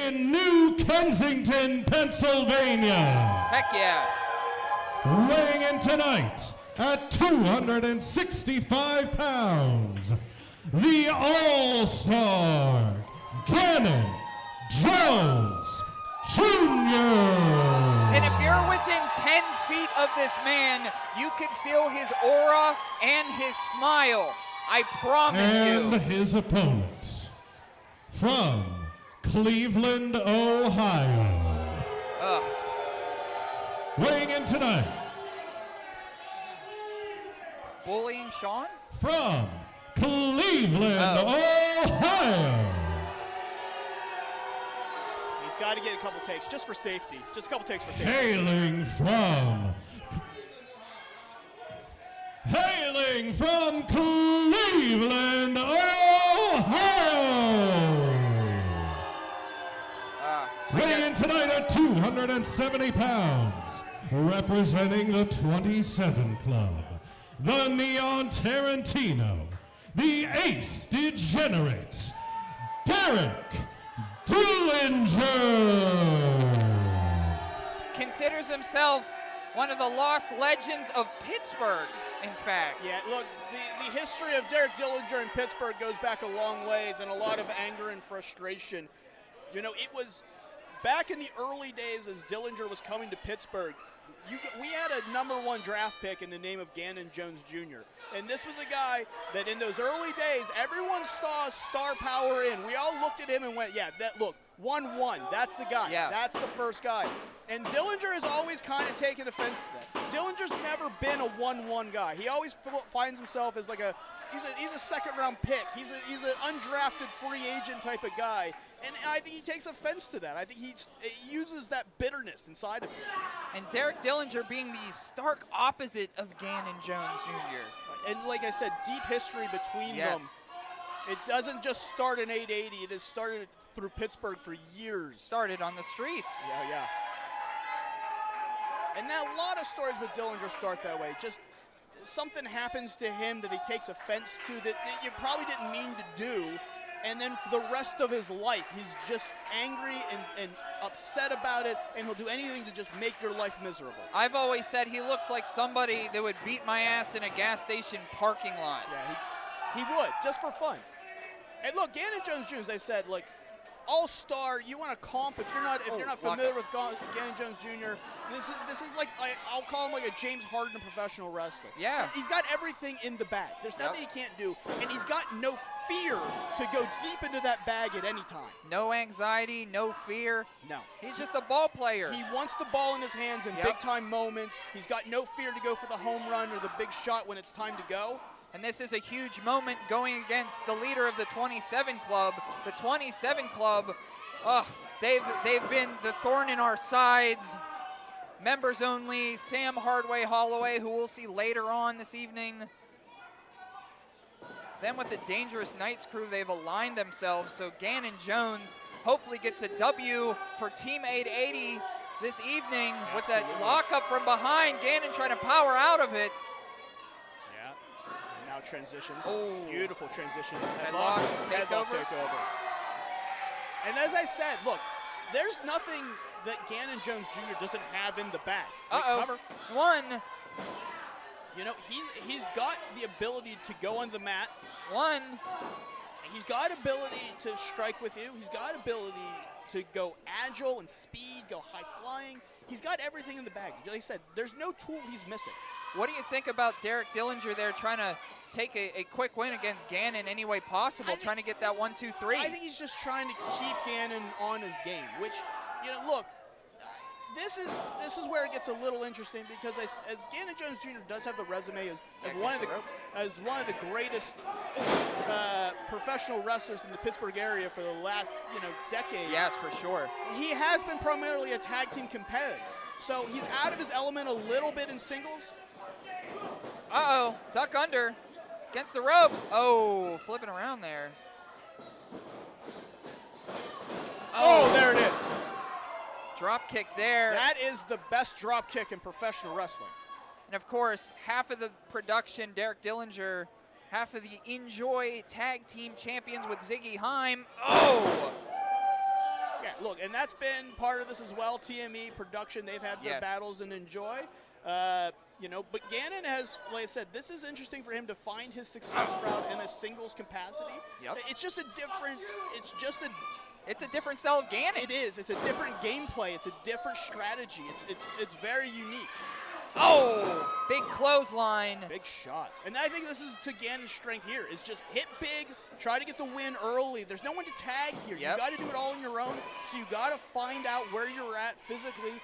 in New Kensington, Pennsylvania. Heck yeah. Weighing in tonight at 265 pounds, the All-Star, Ganon Jones Jr. And if you're within 10 feet of this man, you can feel his aura and his smile. I promise you. And his opponent from Cleveland, Ohio. Weighing in tonight. Bullying Sean? From Cleveland, Ohio. He's got to get a couple takes just for safety. Just a couple takes for safety. Hailing from Cleveland, Ohio. Weighing in tonight at 270 pounds, representing the 27 Club, the Neon Tarantino, the Ace Degenerate, Derek Dillinger. Considers himself one of the lost legends of Pittsburgh, in fact. Yeah, look, the history of Derek Dillinger in Pittsburgh goes back a long ways, and a lot of anger and frustration. You know, it was back in the early days as Dillinger was coming to Pittsburgh. We had a #1 draft pick in the name of Ganon Jones Jr. And this was a guy that in those early days, everyone saw star power in. We all looked at him and went, yeah, look, 1-1, that's the guy. Yeah. That's the first guy. And Dillinger has always kind of taken offense to that. Dillinger's never been a 1-1 guy. He always finds himself as like he's a second-round pick. He's an undrafted free agent type of guy. And I think he takes offense to that. I think he uses that bitterness inside of him. And Derek Dillinger being the stark opposite of Ganon Jones Jr. And like I said, deep history between them. It doesn't just start in 880. It has started through Pittsburgh for years. Started on the streets. Yeah. And now a lot of stories with Dillinger start that way. Just something happens to him that he takes offense to that you probably didn't mean to do. And then for the rest of his life, he's just angry and upset about it, and he'll do anything to just make your life miserable. I've always said he looks like somebody that would beat my ass in a gas station parking lot. Yeah, he would, just for fun. And look, Ganon Jones Jr., as I said, like, all-star, you want to comp, if you're not familiar with Ganon Jones Jr., this is like, I'll call him like a James Harden professional wrestler. Yeah. He's got everything in the bag. There's nothing he can't do, and he's got no fear to go deep into that bag at any time. No anxiety, no fear. No. He's just a ball player. He wants the ball in his hands in big-time moments. He's got no fear to go for the home run or the big shot when it's time to go. And this is a huge moment going against the leader of the 27 Club. The 27 Club, they've been the thorn in our sides. Members only, Sam Hardway Holloway, who we'll see later on this evening. Then with the Dangerous Knights crew, they've aligned themselves. So Ganon Jones hopefully gets a W for Team 880 this evening. With that lockup from behind. Ganon trying to power out of it. Transitions. Oh. Beautiful transition. Headlock takeover. And as I said, look, there's nothing that Ganon Jones Jr. doesn't have in the bag. Uh-oh. One. You know, he's got the ability to go on the mat. One. He's got ability to strike with you. He's got ability to go agile and speed, go high flying. He's got everything in the bag. Like I said, there's no tool he's missing. What do you think about Derek Dillinger there trying to take a quick win against Ganon any way possible, trying to get that 1-2-3? I think he's just trying to keep Ganon on his game, which, you know, look, this is where it gets a little interesting because as Ganon Jones Jr. does have the resume as one of the greatest professional wrestlers in the Pittsburgh area for the last decade. Yes, for sure. He has been primarily a tag team competitor, so he's out of his element a little bit in singles. Uh-oh, duck under against the ropes. Oh, flipping around there. Oh, there it is. Drop kick there. That is the best drop kick in professional wrestling. And of course, half of the production, Derek Dillinger, half of the Enjoy Tag Team Champions with Ziggy Heim. Oh! Yeah, look, and that's been part of this as well. TME production, they've had their battles and enjoy. You know, but Ganon has, like I said, this is interesting for him to find his success route in a singles capacity. Yep. It's just a different, it's a different style of Ganon. It is. It's a different gameplay. It's a different strategy. It's very unique. Oh, big clothesline. Big shots. And I think this is to Ganon's strength here, is just hit big, try to get the win early. There's no one to tag here. Yep. You got to do it all on your own, so you got to find out where you're at physically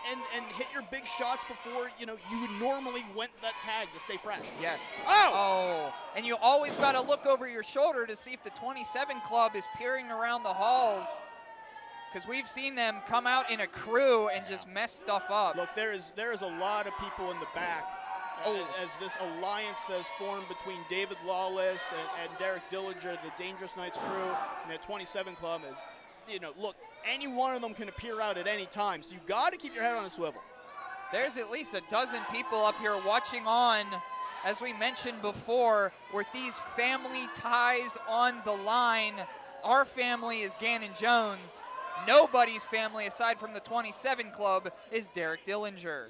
and hit your big shots before, you know, you would normally want that tag to stay fresh. Yes. Oh! And you always got to look over your shoulder to see if the 27 Club is peering around the halls, because we've seen them come out in a crew and just mess stuff up. Look, there is a lot of people in the back as this alliance that has formed between David Lawless and Derek Dillinger, the Dangerous Knights crew, and the 27 Club is, you know, look, any one of them can appear out at any time, so you got to keep your head on a swivel. There's at least a dozen people up here watching on, as we mentioned before, with these family ties on the line. Our family is Ganon Jones. Nobody's family, aside from the 27 Club, is Derek Dillinger.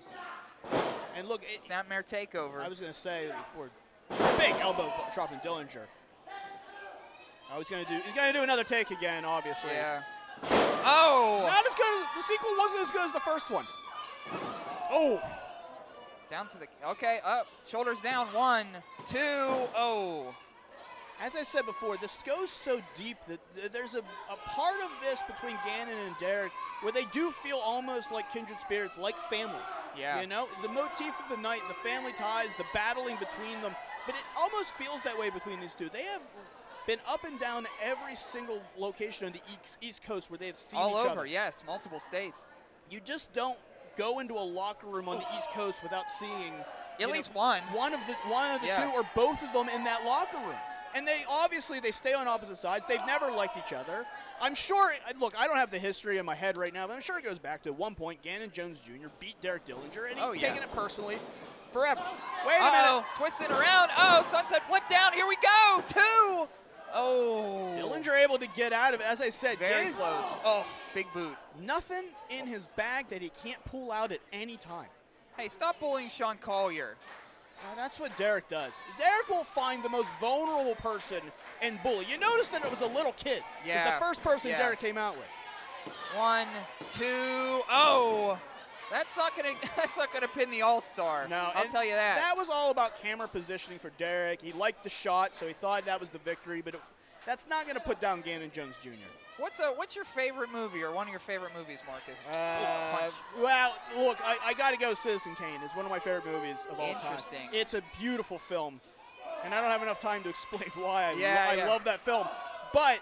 And look, Snapmare takeover. I was going to say before, big elbow drop from Dillinger. He's going to do another take again, obviously. Yeah. Oh! Not as good. The sequel wasn't as good as the first one. Oh! Down to the, okay, up, shoulders down, 1, 2, oh. As I said before, this goes so deep that there's a part of this between Ganon and Derek where they do feel almost like kindred spirits, like family. Yeah. You know, the motif of the night, the family ties, the battling between them, but it almost feels that way between these two. They have been up and down every single location on the East Coast where they have seen all each over, other. yes, multiple states. You just don't go into a locker room on the East Coast without seeing at least one of the two or both of them in that locker room. And they stay on opposite sides. They've never liked each other. I'm sure, look, I don't have the history in my head right now, but I'm sure it goes back to one point Ganon Jones Jr. beat Derek Dillinger, and he's taking it personally forever. Wait a minute. Twisting around. Oh, sunset flip down. Here we go. 2. Oh. Dillinger able to get out of it. As I said, very close. Oh, big boot. Nothing in his bag that he can't pull out at any time. Hey, stop bullying Sean Collier. That's what Derek does. Derek will find the most vulnerable person and bully. You notice that it was a little kid. Yeah. It's the first person Derek came out with. 1, 2, oh. That's not gonna pin the All-Star. No, I'll tell you that. That was all about camera positioning for Derek. He liked the shot, so he thought that was the victory, but that's not gonna put down Ganon Jones Jr. What's your favorite movie, or one of your favorite movies, Marcus? Well, look, I got to go Citizen Kane. It's one of my favorite movies of all time. Interesting. It's a beautiful film, and I don't have enough time to explain why I love that film. But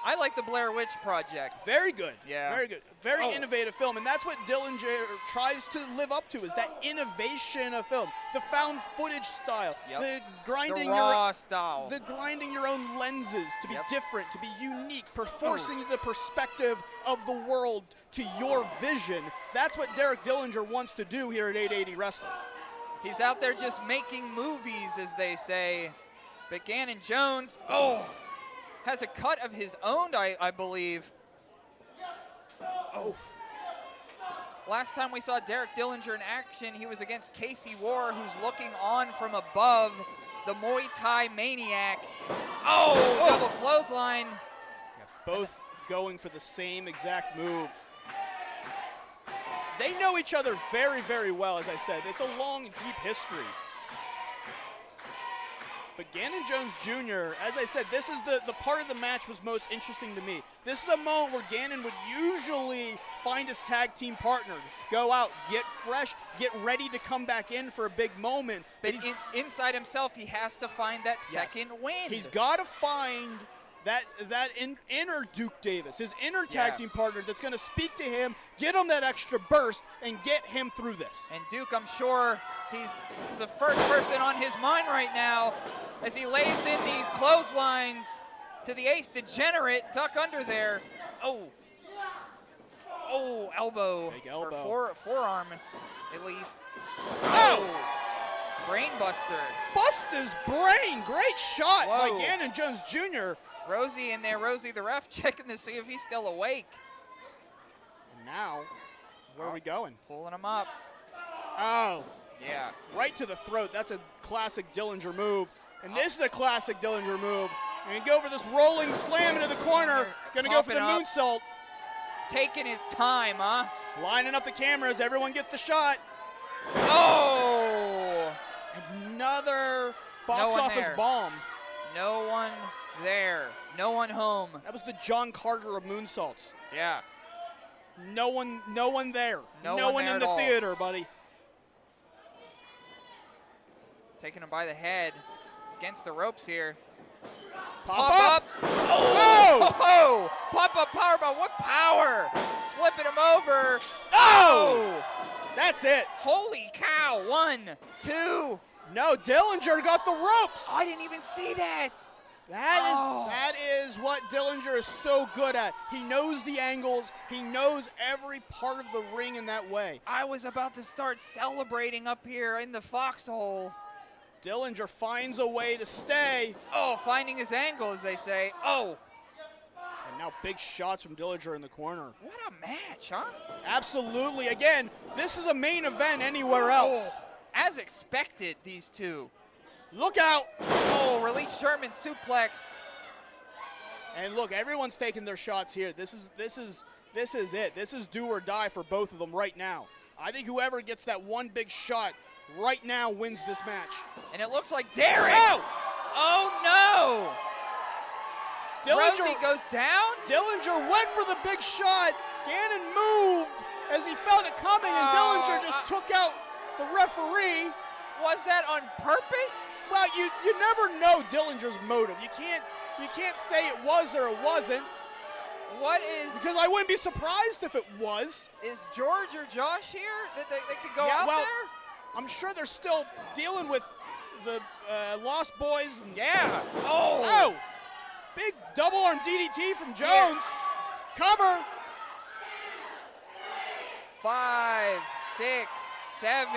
I like the Blair Witch Project. Very good. Yeah. Very good. Very innovative film, and that's what Dillinger tries to live up to, is that innovation of film. The found footage style. Yep. The grinding the raw style. The grinding your own lenses to be different, to be unique, forcing the perspective of the world to your vision. That's what Derek Dillinger wants to do here at 880 Wrestling. He's out there just making movies, as they say. But Ganon Jones, has a cut of his own, I believe. Oh. Last time we saw Derek Dillinger in action, he was against Casey War, who's looking on from above, the Muay Thai maniac. Double clothesline. Yeah, both going for the same exact move. They know each other very, very well, as I said. It's a long, deep history. But Ganon Jones Jr., as I said, this is the part of the match was most interesting to me. This is a moment where Ganon would usually find his tag team partner, go out, get fresh, get ready to come back in for a big moment. But inside himself, he has to find that second win. He's got to find that inner Duke Davis, his inner tag team partner that's going to speak to him, get him that extra burst, and get him through this. And Duke, I'm sure he's the first person on his mind right now as he lays in these clotheslines to the ace degenerate, duck under there. Elbow. Big elbow. Or forearm, at least. Brain buster. Bust his brain. Great shot by Whoa. Ganon Jones Jr. Rosie in there, Rosie the ref, checking to see if he's still awake. Now, where are we going? Pulling him up. Oh, Yeah. right to the throat. That's a classic Dillinger move. And this is a classic Dillinger move. And go for this rolling slam into the corner. Gonna go for the Pumping up. moonsault. Taking his time, huh? Lining up the cameras. Everyone get the shot. Oh! Another No box one office there. bomb. No one there. No one home. That was the John Carter of moonsaults. Yeah. No one there. No No one one there in at the all. theater, buddy. Taking him by the head. Against the ropes here. Pop up. Oh! Oh! Pop-up powerbomb. What power! Flipping him over. Oh! That's it. Holy cow. 1, 2. No, Dillinger got the ropes. Oh, I didn't even see that. That is what Dillinger is so good at. He knows the angles. He knows every part of the ring in that way. I was about to start celebrating up here in the foxhole. Dillinger finds a way to stay. Oh, finding his angle, as they say. Oh, And now big shots from Dillinger in the corner. what a match, huh? Absolutely. Again, this is a main event anywhere else. Oh, as expected, these two. Look out. Oh, release Sherman suplex. And look, everyone's taking their shots here. This is it. This is do or die for both of them right now. I think whoever gets that one big shot right now wins this match. And it looks like Derek. Oh! Oh, no. Rosie Dillinger, goes down. Dillinger went for the big shot. Ganon moved as he felt it coming, and Dillinger just took out the referee. Was that on purpose? Well, you never know Dillinger's motive. You can't say it was or it wasn't, What is... because I wouldn't be surprised if it was. Is George or Josh here? That they could go Yeah, out well, there? I'm sure they're still dealing with the Lost Boys. And Yeah. Oh. Oh! Big double arm DDT from Jones. Cover. 5, 6, 7.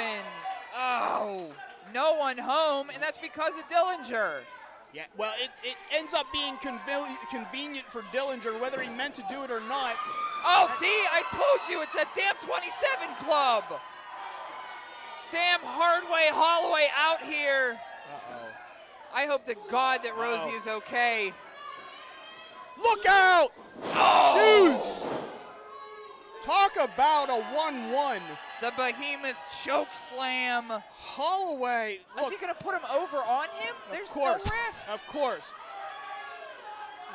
Oh. No one home, and that's because of Dillinger. Yeah, well, it ends up being convenient for Dillinger, whether he meant to do it or not. Oh, see, I told you, it's a damn 27 club. Sam Hardway Holloway out here. Uh-oh. I hope to God that Rosie is okay. Look out! Oh! Shoes! Talk about a 1-1. The Behemoth choke slam. Holloway. Is he going to put him over on him? There's Of course. no ref. Of course.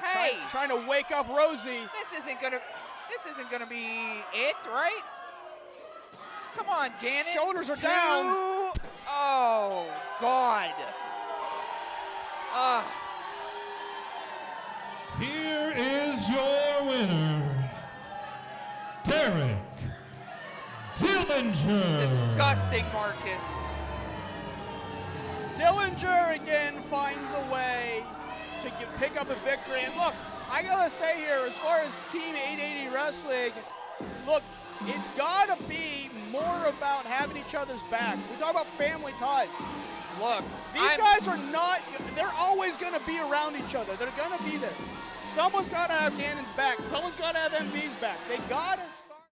Hey, Trying to wake up Rosie. this isn't gonna be it, right? Come on, Ganon. Shoulders are 2. down. Oh God. Here is your winner, Derek Dillinger. Disgusting, Marcus. Dillinger again finds a way to pick up a victory. And look, I gotta say here, as far as Team 880 Wrestling, look, it's gotta be more about having each other's back. We talk about family ties. Look, These guys are not, they're always gonna be around each other. They're gonna be there. Someone's gotta have Ganon's back. Someone's gotta have MV's back. They gotta start.